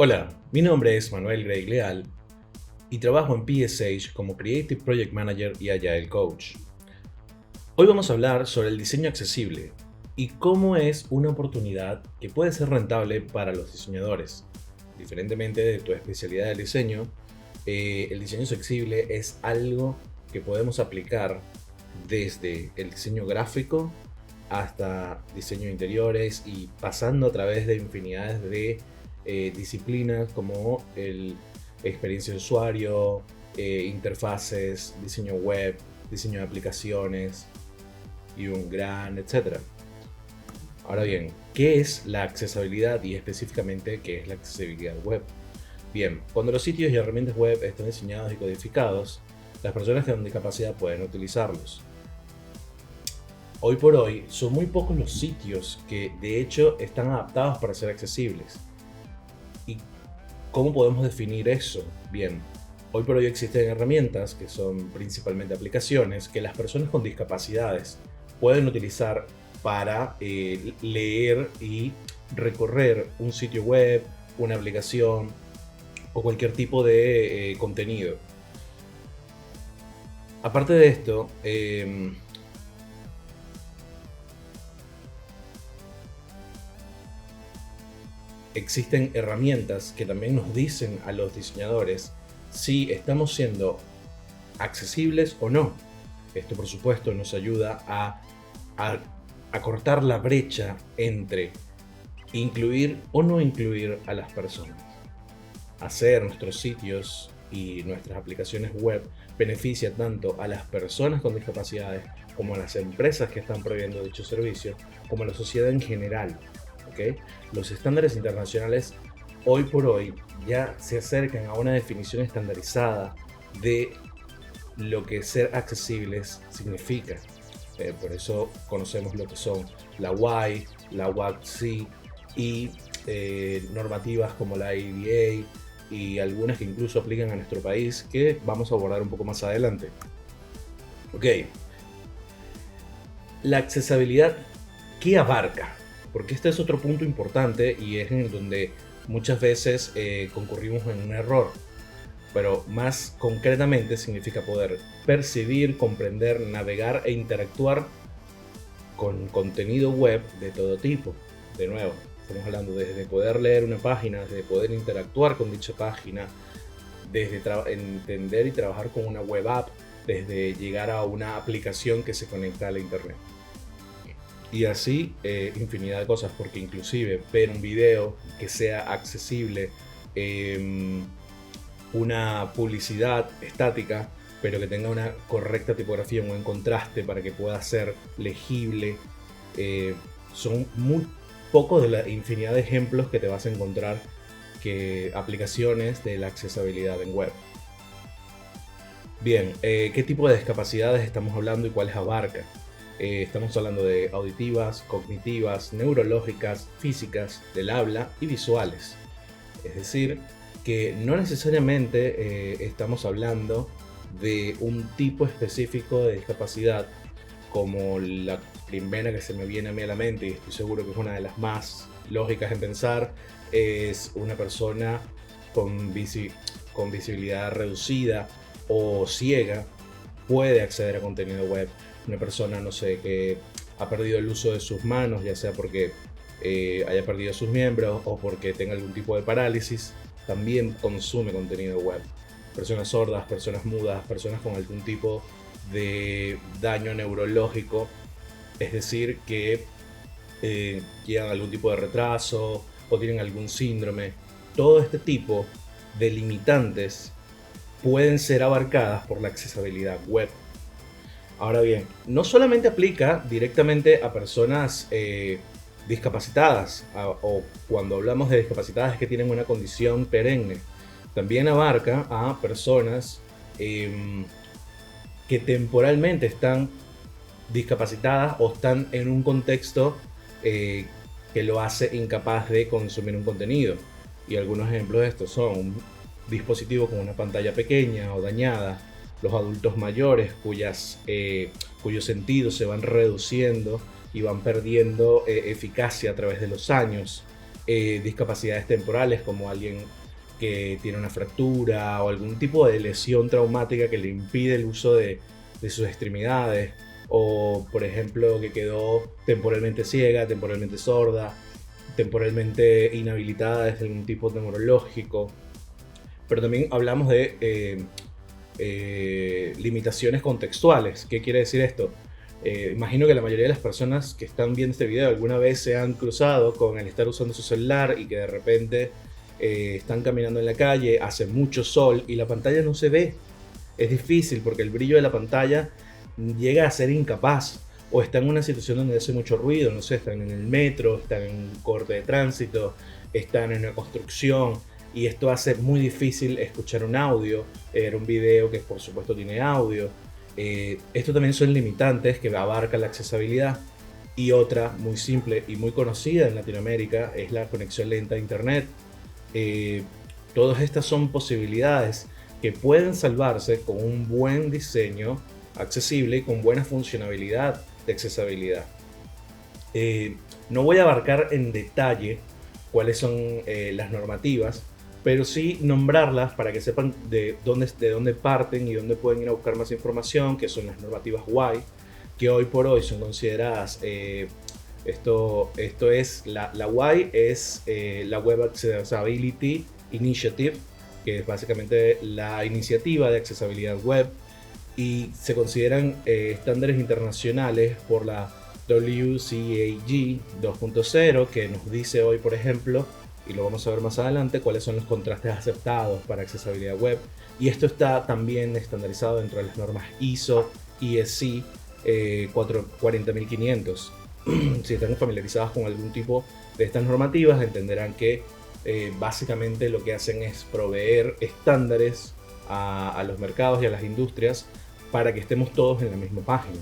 Hola, mi nombre es Manuel Grey Leal y trabajo en PSH como Creative Project Manager y Agile Coach. Hoy vamos a hablar sobre el diseño accesible y cómo es una oportunidad que puede ser rentable para los diseñadores. Diferentemente de tu especialidad de diseño, el diseño accesible es algo que podemos aplicar desde el diseño gráfico hasta diseño de interiores y pasando a través de infinidades de disciplinas como el experiencia de usuario, interfaces, diseño web, diseño de aplicaciones y un gran etcétera. Ahora bien, ¿qué es la accesibilidad y específicamente qué es la accesibilidad web? Bien, cuando los sitios y herramientas web están diseñados y codificados, las personas con discapacidad pueden utilizarlos. Hoy por hoy son muy pocos los sitios que de hecho están adaptados para ser accesibles. ¿Y cómo podemos definir eso? Bien, hoy por hoy existen herramientas que son principalmente aplicaciones que las personas con discapacidades pueden utilizar para leer y recorrer un sitio web, una aplicación o cualquier tipo de contenido. Aparte de esto, existen herramientas que también nos dicen a los diseñadores si estamos siendo accesibles o no. Esto, por supuesto, nos ayuda a cortar la brecha entre incluir o no incluir a las personas. Hacer nuestros sitios y nuestras aplicaciones web beneficia tanto a las personas con discapacidades como a las empresas que están proveyendo dichos servicios, como a la sociedad en general. ¿Okay? Los estándares internacionales hoy por hoy ya se acercan a una definición estandarizada de lo que ser accesibles significa. Por eso conocemos lo que son la WAI, la WAC-C y normativas como la ADA y algunas que incluso aplican a nuestro país que vamos a abordar un poco más adelante. Ok, la accesibilidad, ¿qué abarca? Porque este es otro punto importante y es en donde muchas veces concurrimos en un error. Pero más concretamente significa poder percibir, comprender, navegar e interactuar con contenido web de todo tipo. De nuevo, estamos hablando desde poder leer una página, desde poder interactuar con dicha página, desde entender y trabajar con una web app, desde llegar a una aplicación que se conecta a la internet. Y así infinidad de cosas, porque inclusive ver un video que sea accesible, una publicidad estática, pero que tenga una correcta tipografía, un buen contraste para que pueda ser legible, son muy pocos de la infinidad de ejemplos que te vas a encontrar que aplicaciones de la accesibilidad en web. Bien, ¿qué tipo de discapacidades estamos hablando y cuáles abarca? Estamos hablando de auditivas, cognitivas, neurológicas, físicas, del habla y visuales. Es decir, que no necesariamente estamos hablando de un tipo específico de discapacidad como la primera que se me viene a mí a la mente, y estoy seguro que es una de las más lógicas en pensar, es una persona con visibilidad reducida o ciega puede acceder a contenido web. Una persona, no sé, que ha perdido el uso de sus manos, ya sea porque haya perdido sus miembros o porque tenga algún tipo de parálisis, también consume contenido web. Personas sordas, personas mudas, personas con algún tipo de daño neurológico, es decir, que llevan algún tipo de retraso o tienen algún síndrome. Todo este tipo de limitantes pueden ser abarcadas por la accesibilidad web. Ahora bien, no solamente aplica directamente a personas discapacitadas o cuando hablamos de discapacitadas que tienen una condición perenne, también abarca a personas que temporalmente están discapacitadas o están en un contexto que lo hace incapaz de consumir un contenido. Y algunos ejemplos de esto son un dispositivo con una pantalla pequeña o dañada, los adultos mayores cuyos sentidos se van reduciendo y van perdiendo eficacia a través de los años, discapacidades temporales como alguien que tiene una fractura o algún tipo de lesión traumática que le impide el uso de sus extremidades, o por ejemplo que quedó temporalmente ciega, temporalmente sorda, temporalmente inhabilitada desde algún tipo neurológico. Pero también hablamos de limitaciones contextuales. ¿Qué quiere decir esto? Imagino que la mayoría de las personas que están viendo este video alguna vez se han cruzado con el estar usando su celular y que de repente están caminando en la calle, hace mucho sol y la pantalla no se ve. Es difícil porque el brillo de la pantalla llega a ser incapaz, o están en una situación donde hace mucho ruido, no sé, están en el metro, están en un corte de tránsito, están en una construcción, y esto hace muy difícil escuchar un audio, un video que por supuesto tiene audio. Esto también son limitantes que abarca la accesibilidad. Y otra muy simple y muy conocida en Latinoamérica es la conexión lenta a internet. Todas estas son posibilidades que pueden salvarse con un buen diseño accesible y con buena funcionalidad de accesibilidad. No voy a abarcar en detalle cuáles son las normativas, pero sí nombrarlas para que sepan de dónde parten y dónde pueden ir a buscar más información, que son las normativas WAI, que hoy por hoy son consideradas, esto es, la WAI es la Web Accessibility Initiative, que es básicamente la iniciativa de accesibilidad web, y se consideran estándares internacionales por la WCAG 2.0, que nos dice hoy, por ejemplo, y lo vamos a ver más adelante, cuáles son los contrastes aceptados para accesibilidad web. Y esto está también estandarizado dentro de las normas ISO, ESC 40500. Si están familiarizados con algún tipo de estas normativas, entenderán que básicamente lo que hacen es proveer estándares a los mercados y a las industrias para que estemos todos en la misma página.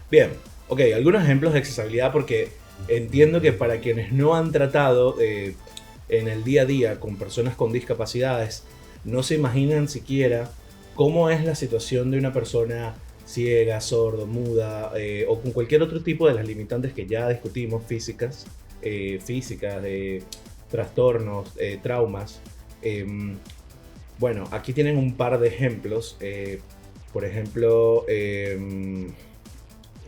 Bien, ok, algunos ejemplos de accesibilidad, porque entiendo que para quienes no han tratado en el día a día con personas con discapacidades, no se imaginan siquiera cómo es la situación de una persona ciega, sordo, muda, o con cualquier otro tipo de las limitantes que ya discutimos, físicas, de trastornos, traumas. Bueno, aquí tienen un par de ejemplos. Por ejemplo,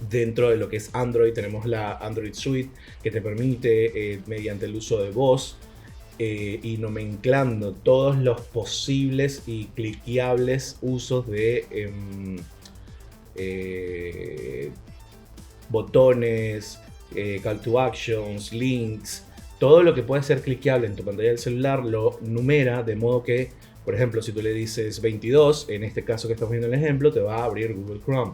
dentro de lo que es Android tenemos la Android Suite, que te permite, mediante el uso de voz y nomenclando todos los posibles y cliqueables usos de botones, call to actions, links, todo lo que puede ser cliqueable en tu pantalla del celular lo numera, de modo que, por ejemplo, si tú le dices 22, en este caso que estamos viendo el ejemplo, te va a abrir Google Chrome.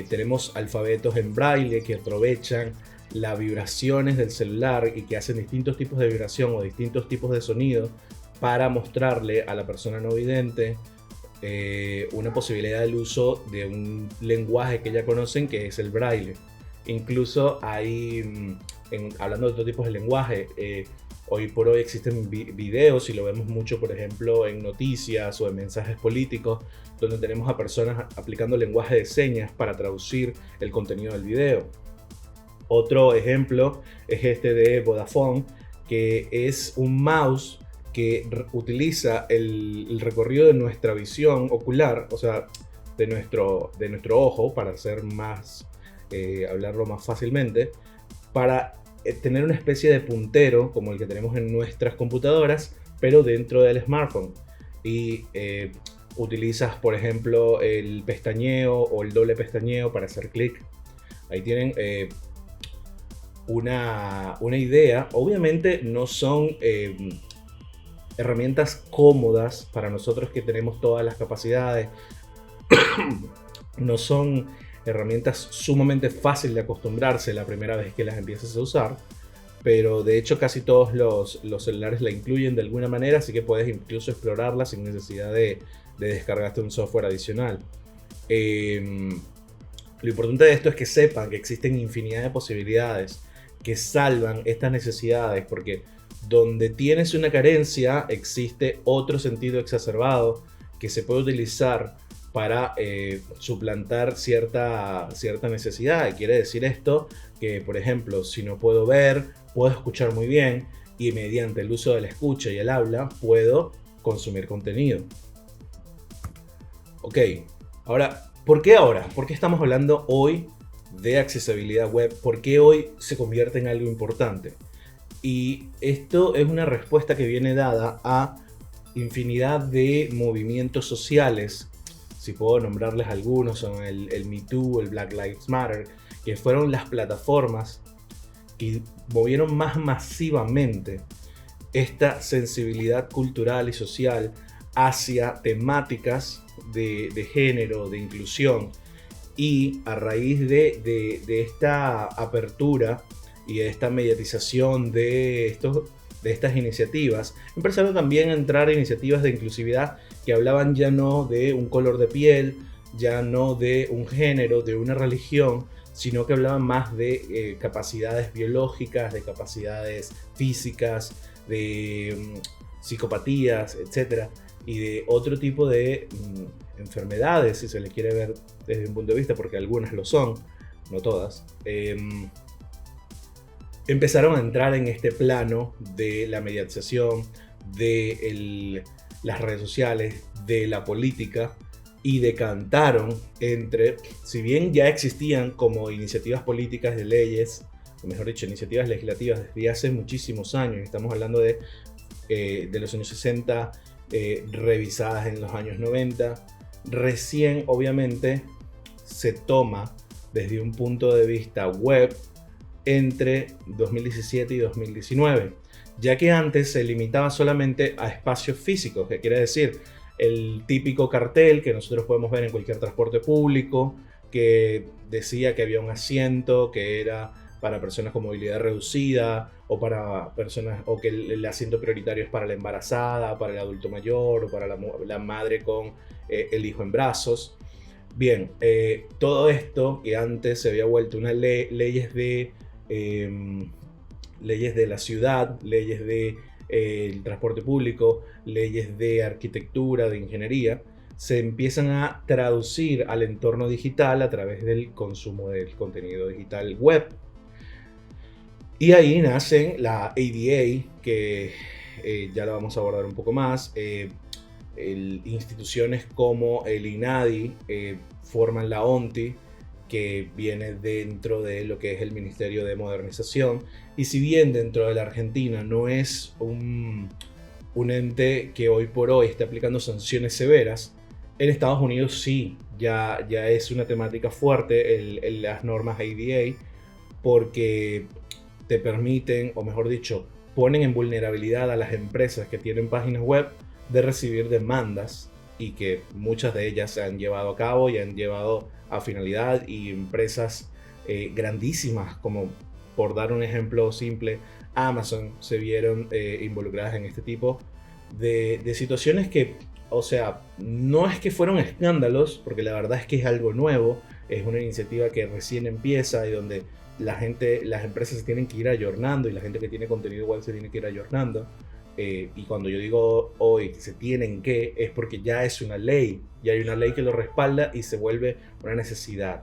Tenemos alfabetos en braille que aprovechan las vibraciones del celular y que hacen distintos tipos de vibración o distintos tipos de sonido para mostrarle a la persona no vidente una posibilidad del uso de un lenguaje que ya conocen, que es el braille. Incluso hay, hablando de otros tipos de lenguaje, hoy por hoy existen videos, y lo vemos mucho, por ejemplo, en noticias o en mensajes políticos, donde tenemos a personas aplicando lenguaje de señas para traducir el contenido del video. Otro ejemplo es este de Vodafone, que es un mouse que utiliza el recorrido de nuestra visión ocular, o sea, de nuestro ojo, para hacer más, hablarlo más fácilmente, para tener una especie de puntero como el que tenemos en nuestras computadoras, pero dentro del smartphone. Y utilizas, por ejemplo, el pestañeo o el doble pestañeo para hacer clic. Ahí tienen una idea. Obviamente no son herramientas cómodas para nosotros que tenemos todas las capacidades. No son herramientas sumamente fáciles de acostumbrarse la primera vez que las empiezas a usar, pero de hecho casi todos los celulares la incluyen de alguna manera, así que puedes incluso explorarla sin necesidad de descargarte un software adicional. Lo importante de esto es que sepan que existen infinidad de posibilidades que salvan estas necesidades, porque donde tienes una carencia existe otro sentido exacerbado que se puede utilizar para suplantar cierta necesidad. Y quiere decir esto que, por ejemplo, si no puedo ver, puedo escuchar muy bien y mediante el uso de la escucha y el habla puedo consumir contenido. Ok, ahora, ¿por qué ahora? ¿Por qué estamos hablando hoy de accesibilidad web? ¿Por qué hoy se convierte en algo importante? Y esto es una respuesta que viene dada a infinidad de movimientos sociales. Si puedo nombrarles algunos, son el Me Too, el Black Lives Matter, que fueron las plataformas que movieron más masivamente esta sensibilidad cultural y social hacia temáticas de género, de inclusión. Y a raíz de esta apertura y de esta mediatización de estas iniciativas, empezaron también a entrar iniciativas de inclusividad que hablaban ya no de un color de piel, ya no de un género, de una religión, sino que hablaban más de capacidades biológicas, de capacidades físicas, de psicopatías, etc. Y de otro tipo de enfermedades, si se le quiere ver desde un punto de vista, porque algunas lo son, no todas. Empezaron a entrar en este plano de la mediatización, de las redes sociales, de la política, y decantaron entre, si bien ya existían como iniciativas políticas de leyes, o mejor dicho, iniciativas legislativas desde hace muchísimos años, estamos hablando de los años 60, revisadas en los años 90, recién obviamente se toma desde un punto de vista web entre 2017 y 2019, ya que antes se limitaba solamente a espacios físicos, que quiere decir el típico cartel que nosotros podemos ver en cualquier transporte público, que decía que había un asiento que era para personas con movilidad reducida, o para personas, o que el asiento prioritario es para la embarazada, para el adulto mayor, o para la madre con el hijo en brazos. Bien, todo esto que antes se había vuelto unas leyes de la ciudad, leyes de el transporte público, leyes de arquitectura, de ingeniería, se empiezan a traducir al entorno digital a través del consumo del contenido digital web. Y ahí nacen la ADA, que ya la vamos a abordar un poco más. Instituciones como el INADI forman la ONTI, que viene dentro de lo que es el Ministerio de Modernización. Y si bien dentro de la Argentina no es un ente que hoy por hoy esté aplicando sanciones severas, en Estados Unidos sí, ya es una temática fuerte las normas ADA, porque te permiten, o mejor dicho, ponen en vulnerabilidad a las empresas que tienen páginas web de recibir demandas, y que muchas de ellas se han llevado a cabo y han llevado a finalidad, y empresas grandísimas, como por dar un ejemplo simple, Amazon, se vieron involucradas en este tipo de situaciones que, o sea, no es que fueron escándalos, porque la verdad es que es algo nuevo, es una iniciativa que recién empieza y donde las empresas se tienen que ir ayornando y la gente que tiene contenido web se tiene que ir ayornando. Y cuando yo digo hoy se tienen que, es porque ya es una ley, ya hay una ley que lo respalda y se vuelve una necesidad.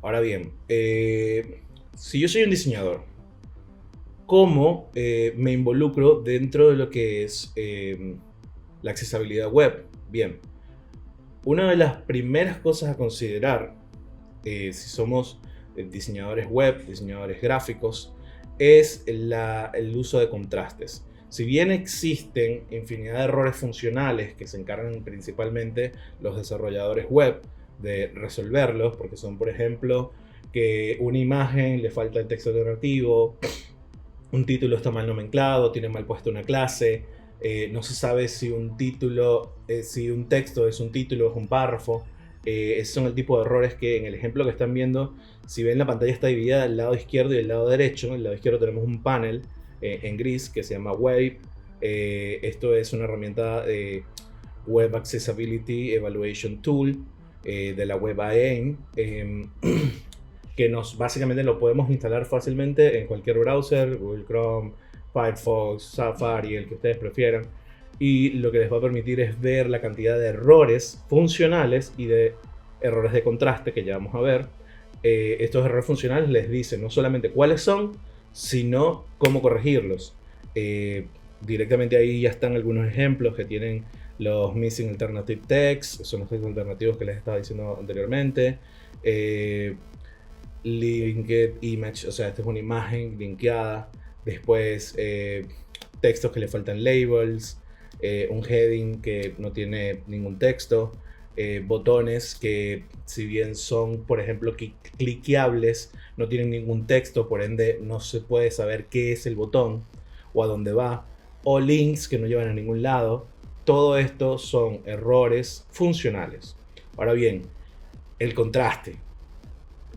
Ahora bien, si yo soy un diseñador, ¿cómo me involucro dentro de lo que es la accesibilidad web? Bien, una de las primeras cosas a considerar si somos diseñadores web, diseñadores gráficos, es el uso de contrastes. Si bien existen infinidad de errores funcionales que se encargan principalmente los desarrolladores web de resolverlos, porque son, por ejemplo, que una imagen le falta el texto alternativo, un título está mal nomenclado, tiene mal puesto una clase, no se sabe si un texto es un título o es un párrafo. Esos son el tipo de errores que en el ejemplo que están viendo, si ven la pantalla está dividida al lado izquierdo y al lado derecho. En el lado izquierdo tenemos un panel en gris que se llama Wave. Esto es una herramienta de Web Accessibility Evaluation Tool de la WebAIM, que básicamente lo podemos instalar fácilmente en cualquier browser, Google Chrome, Firefox, Safari, el que ustedes prefieran. Y lo que les va a permitir es ver la cantidad de errores funcionales y de errores de contraste que ya vamos a ver. Estos errores funcionales les dicen no solamente cuáles son, sino cómo corregirlos. Directamente ahí ya están algunos ejemplos que tienen los Missing Alternative Text, son los textos alternativos que les estaba diciendo anteriormente. Linked Image, o sea, esta es una imagen linkeada. Después, textos que le faltan labels, un heading que no tiene ningún texto, botones que, si bien son, por ejemplo, cliqueables, no tienen ningún texto, por ende no se puede saber qué es el botón o a dónde va, o links que no llevan a ningún lado. Todo esto son errores funcionales. Ahora bien, el contraste.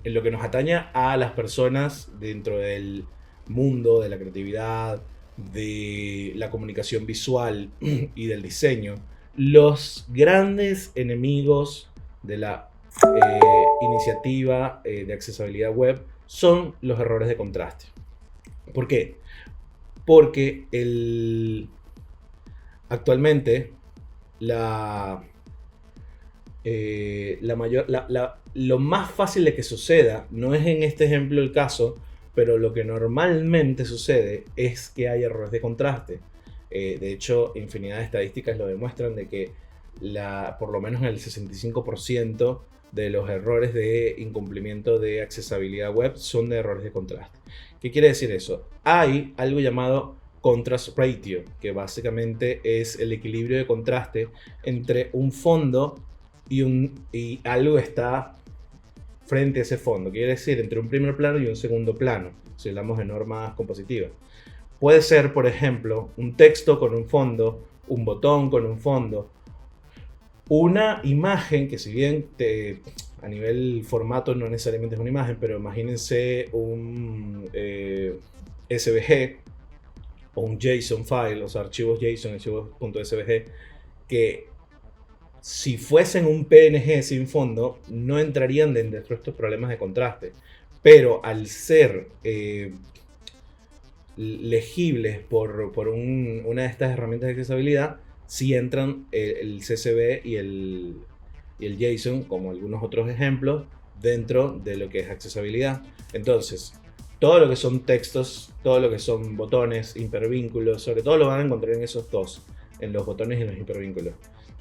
En lo que nos atañe a las personas dentro del mundo de la creatividad, de la comunicación visual y del diseño, los grandes enemigos de la iniciativa de accesibilidad web son los errores de contraste. ¿Por qué? Porque actualmente lo más fácil de que suceda, no es en este ejemplo el caso, pero lo que normalmente sucede es que hay errores de contraste. De hecho, infinidad de estadísticas lo demuestran de que por lo menos el 65% de los errores de incumplimiento de accesibilidad web son de errores de contraste. ¿Qué quiere decir eso? Hay algo llamado contrast ratio, que básicamente es el equilibrio de contraste entre un fondo y algo está frente a ese fondo. Quiere decir entre un primer plano y un segundo plano, si hablamos de normas compositivas. Puede ser, por ejemplo, un texto con un fondo, un botón con un fondo, una imagen que, si bien a nivel formato no necesariamente es una imagen, pero imagínense un SVG o un JSON file, o sea, archivos JSON, archivos.svg, que si fuesen un PNG sin fondo, no entrarían dentro de estos problemas de contraste. Pero al ser legibles por una de estas herramientas de accesibilidad, sí entran el CSV y el JSON, como algunos otros ejemplos, dentro de lo que es accesibilidad. Entonces, todo lo que son textos, todo lo que son botones, hipervínculos, sobre todo lo van a encontrar en esos dos, en los botones y en los hipervínculos.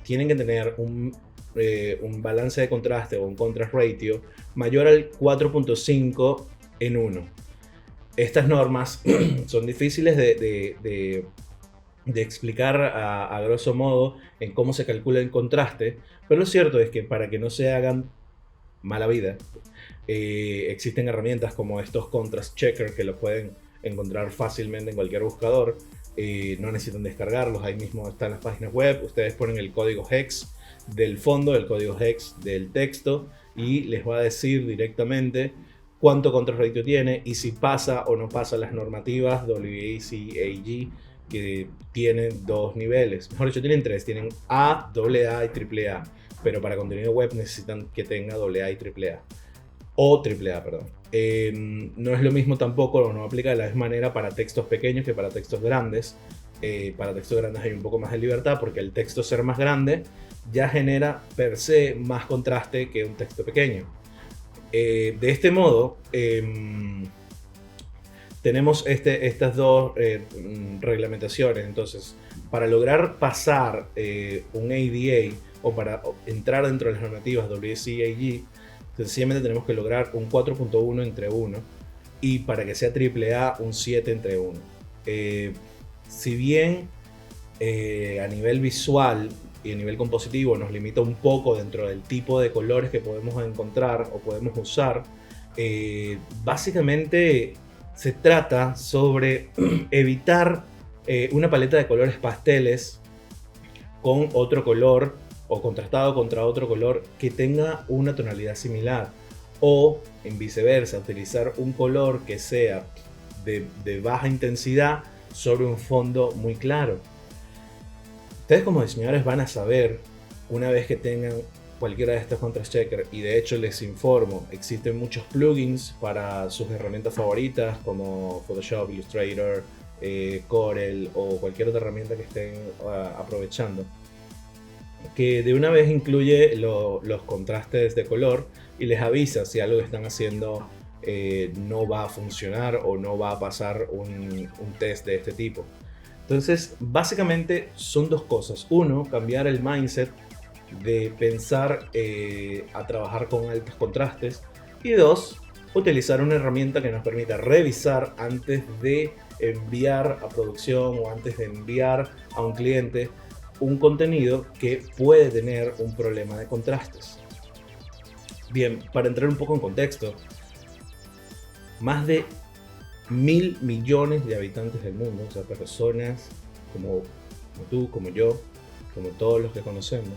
Tienen que tener un balance de contraste o un contrast ratio mayor al 4.5 en 1. Estas normas son difíciles de explicar a grosso modo en cómo se calcula el contraste, pero lo cierto es que para que no se hagan mala vida, existen herramientas como estos contrast checker que los pueden encontrar fácilmente en cualquier buscador. No necesitan descargarlos, ahí mismo están las páginas web. Ustedes ponen el código hex del fondo, el código hex del texto, y les va a decir directamente cuánto contrast ratio tiene y si pasa o no pasa las normativas WCAG, que tienen dos niveles. Mejor dicho, tienen tres: tienen A, AA y AAA, pero para contenido web necesitan que tenga AA y AAA. O AAA, perdón. No es lo mismo tampoco, no aplica de la misma manera para textos pequeños que para textos grandes. Para textos grandes hay un poco más de libertad, porque el texto ser más grande ya genera per se más contraste que un texto pequeño. De este modo, tenemos estas dos reglamentaciones. Entonces, para lograr pasar un ADA o para entrar dentro de las normativas WCAG, sencillamente tenemos que lograr un 4.1 entre 1, y para que sea AAA un 7 entre 1. Si bien a nivel visual y a nivel compositivo nos limita un poco dentro del tipo de colores que podemos encontrar o podemos usar, básicamente se trata sobre evitar una paleta de colores pasteles con otro color o contrastado contra otro color que tenga una tonalidad similar, o en viceversa, utilizar un color que sea de baja intensidad sobre un fondo muy claro. Ustedes como diseñadores van a saber, una vez que tengan cualquiera de estos contrast checkers, y de hecho les informo, existen muchos plugins para sus herramientas favoritas como Photoshop, Illustrator, Corel o cualquier otra herramienta que estén aprovechando, que de una vez incluye los contrastes de color y les avisa si algo que están haciendo no va a funcionar o no va a pasar un test de este tipo. Entonces, básicamente son dos cosas. Uno, cambiar el mindset de pensar a trabajar con altos contrastes. Y dos, utilizar una herramienta que nos permita revisar antes de enviar a producción o antes de enviar a un cliente un contenido que puede tener un problema de contrastes. Bien, para entrar un poco en contexto, más de 1.000 millones de habitantes del mundo, o sea, personas como tú, como yo, como todos los que conocemos,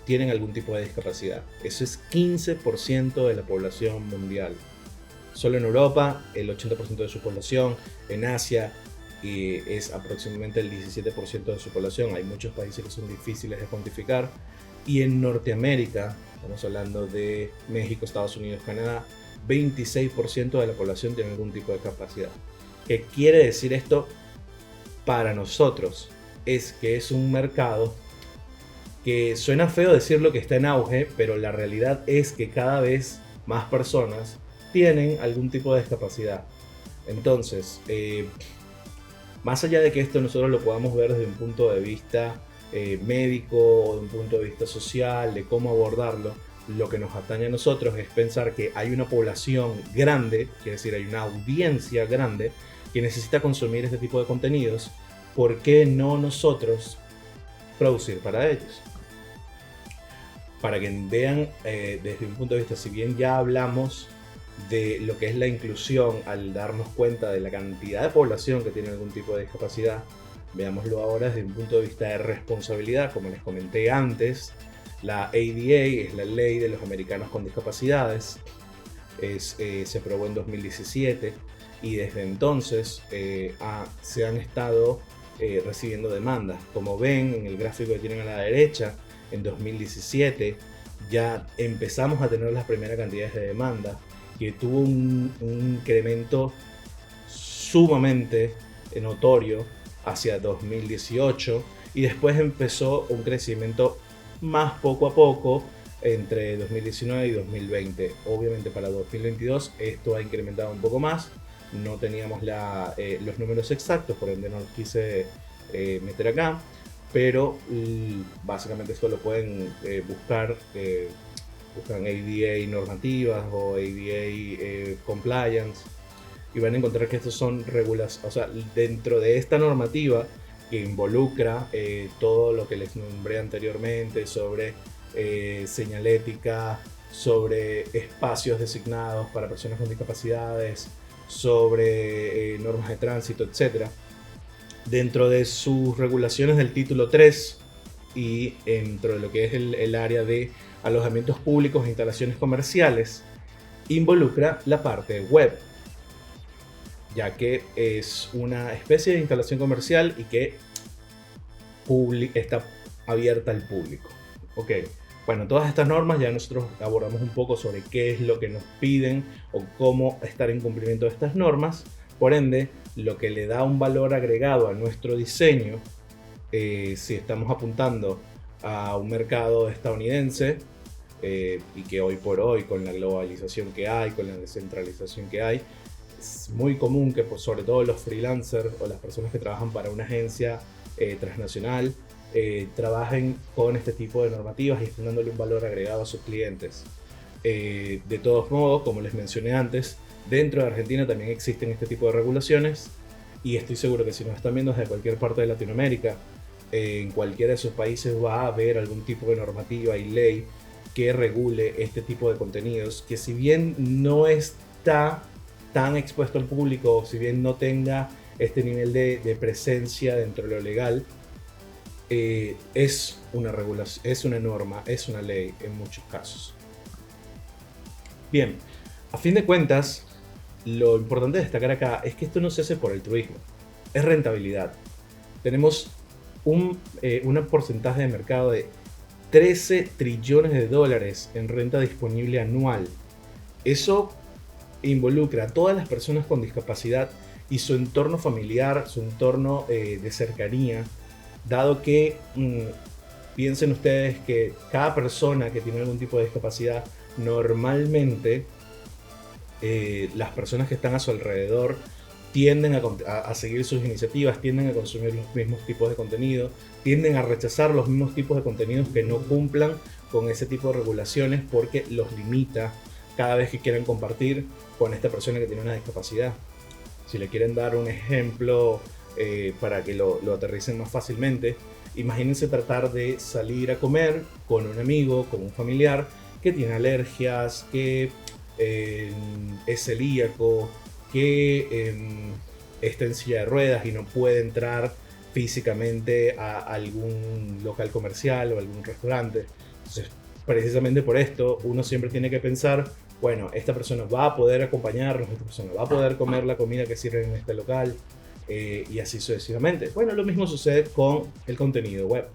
tienen algún tipo de discapacidad. Eso es 15% de la población mundial. Solo en Europa, el 80% de su población. En Asia, es aproximadamente el 17% de su población. Hay muchos países que son difíciles de cuantificar. Y en Norteamérica, estamos hablando de México, Estados Unidos, Canadá, 26% de la población tiene algún tipo de discapacidad. ¿Qué quiere decir esto para nosotros? Es que es un mercado que suena feo decirlo que está en auge, pero la realidad es que cada vez más personas tienen algún tipo de discapacidad. Entonces, más allá de que esto nosotros lo podamos ver desde un punto de vista médico o de un punto de vista social, de cómo abordarlo, lo que nos atañe a nosotros es pensar que hay una población grande, quiere decir, hay una audiencia grande que necesita consumir este tipo de contenidos. ¿Por qué no nosotros producir para ellos? Para que vean desde un punto de vista, si bien ya hablamos de lo que es la inclusión al darnos cuenta de la cantidad de población que tiene algún tipo de discapacidad, veámoslo ahora desde un punto de vista de responsabilidad. Como les comenté antes, la ADA es la ley de los americanos con discapacidades, se aprobó en 2017 y desde entonces se han estado recibiendo demandas. Como ven en el gráfico que tienen a la derecha, en 2017 ya empezamos a tener las primeras cantidades de demanda, que tuvo un incremento sumamente notorio hacia 2018 y después empezó un crecimiento más poco a poco entre 2019 y 2020. Obviamente para 2022 esto ha incrementado un poco más. No teníamos los números exactos, por ende no los quise meter acá, pero básicamente esto lo pueden buscar. Buscan ADA normativas o ADA compliance y van a encontrar que estos son regulaciones, o sea, dentro de esta normativa que involucra todo lo que les nombré anteriormente sobre señalética, sobre espacios designados para personas con discapacidades, sobre normas de tránsito, etc. Dentro de sus regulaciones del título 3 y dentro de lo que es el área de alojamientos públicos e instalaciones comerciales, involucra la parte web, ya que es una especie de instalación comercial y que está abierta al público. Ok, bueno, todas estas normas ya nosotros abordamos un poco sobre qué es lo que nos piden o cómo estar en cumplimiento de estas normas. Por ende, lo que le da un valor agregado a nuestro diseño, si estamos apuntando a un mercado estadounidense, y que hoy por hoy, con la globalización que hay, con la descentralización que hay, es muy común que sobre todo los freelancers o las personas que trabajan para una agencia transnacional trabajen con este tipo de normativas y estén dándole un valor agregado a sus clientes. De todos modos, como les mencioné antes, dentro de Argentina también existen este tipo de regulaciones y estoy seguro que si nos están viendo desde cualquier parte de Latinoamérica, en cualquiera de sus países va a haber algún tipo de normativa y ley que regule este tipo de contenidos, que si bien no está tan expuesto al público, si bien no tenga este nivel de presencia dentro de lo legal, es una regulación, es una norma, es una ley en muchos casos. Bien, a fin de cuentas, lo importante de destacar acá es que esto no se hace por altruismo, es rentabilidad. Tenemos un porcentaje de mercado de 13 trillones de dólares en renta disponible anual. Eso involucra a todas las personas con discapacidad y su entorno familiar, su entorno de cercanía, dado que piensen ustedes que cada persona que tiene algún tipo de discapacidad normalmente las personas que están a su alrededor tienden a seguir sus iniciativas, tienden a consumir los mismos tipos de contenido, tienden a rechazar los mismos tipos de contenidos que no cumplan con ese tipo de regulaciones porque los limita cada vez que quieran compartir con esta persona que tiene una discapacidad. Si le quieren dar un ejemplo para que lo aterricen más fácilmente, imagínense tratar de salir a comer con un amigo, con un familiar que tiene alergias, que es celíaco, que está en silla de ruedas y no puede entrar físicamente a algún local comercial o algún restaurante. Entonces, precisamente por esto, uno siempre tiene que pensar, bueno, esta persona va a poder acompañarnos, esta persona va a poder comer la comida que sirven en este local, y así sucesivamente. Bueno, lo mismo sucede con el contenido web.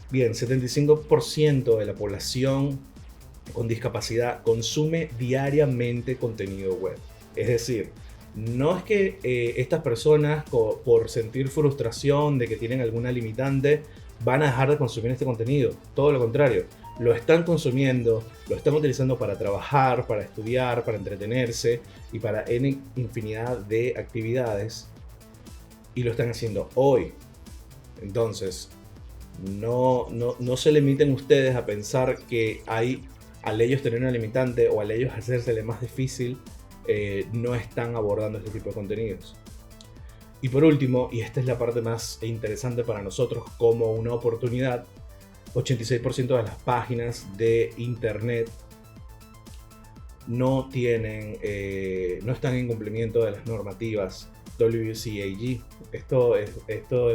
Bien, 75% de la población con discapacidad consume diariamente contenido web. Es decir, no es que estas personas por sentir frustración de que tienen alguna limitante van a dejar de consumir este contenido. Todo lo contrario, lo están consumiendo, lo están utilizando para trabajar, para estudiar, para entretenerse y para infinidad de actividades, y lo están haciendo hoy. Entonces, no se limiten ustedes a pensar que al ellos tener una limitante o al ellos hacérsele más difícil, no están abordando este tipo de contenidos. Y por último, y esta es la parte más interesante para nosotros como una oportunidad, 86% de las páginas de internet no están en cumplimiento de las normativas WCAG. Esto es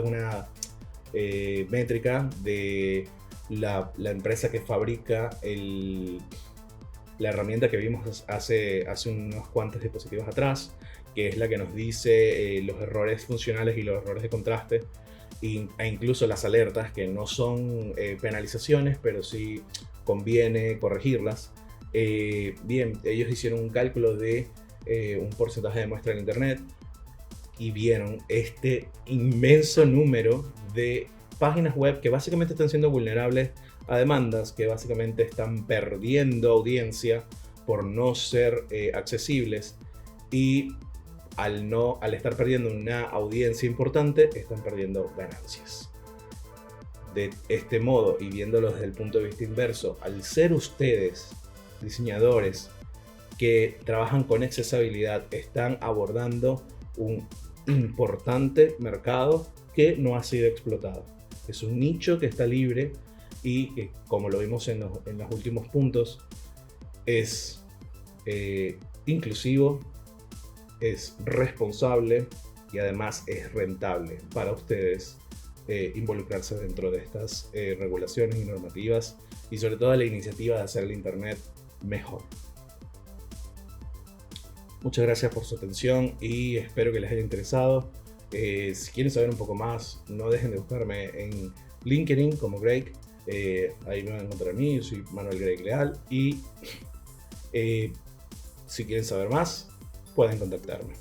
una métrica de la empresa que fabrica la herramienta que vimos hace unos cuantos dispositivos atrás, que es la que nos dice los errores funcionales y los errores de contraste, e incluso las alertas, que no son penalizaciones, pero sí conviene corregirlas. Bien, ellos hicieron un cálculo de un porcentaje de muestra en internet y vieron este inmenso número de páginas web que básicamente están siendo vulnerables a demandas, que básicamente están perdiendo audiencia por no ser accesibles, y al estar perdiendo una audiencia importante, están perdiendo ganancias. De este modo, y viéndolo desde el punto de vista inverso, al ser ustedes diseñadores que trabajan con accesibilidad, están abordando un importante mercado que no ha sido explotado. Es un nicho que está libre y que, como lo vimos en los últimos puntos, es inclusivo, es responsable y además es rentable para ustedes involucrarse dentro de estas regulaciones y normativas, y sobre todo la iniciativa de hacer el internet mejor. Muchas gracias por su atención y espero que les haya interesado. Si quieren saber un poco más, no dejen de buscarme en LinkedIn como Greg. Ahí me van a encontrar a mí. Yo soy Manuel Greg Leal, y si quieren saber más, pueden contactarme.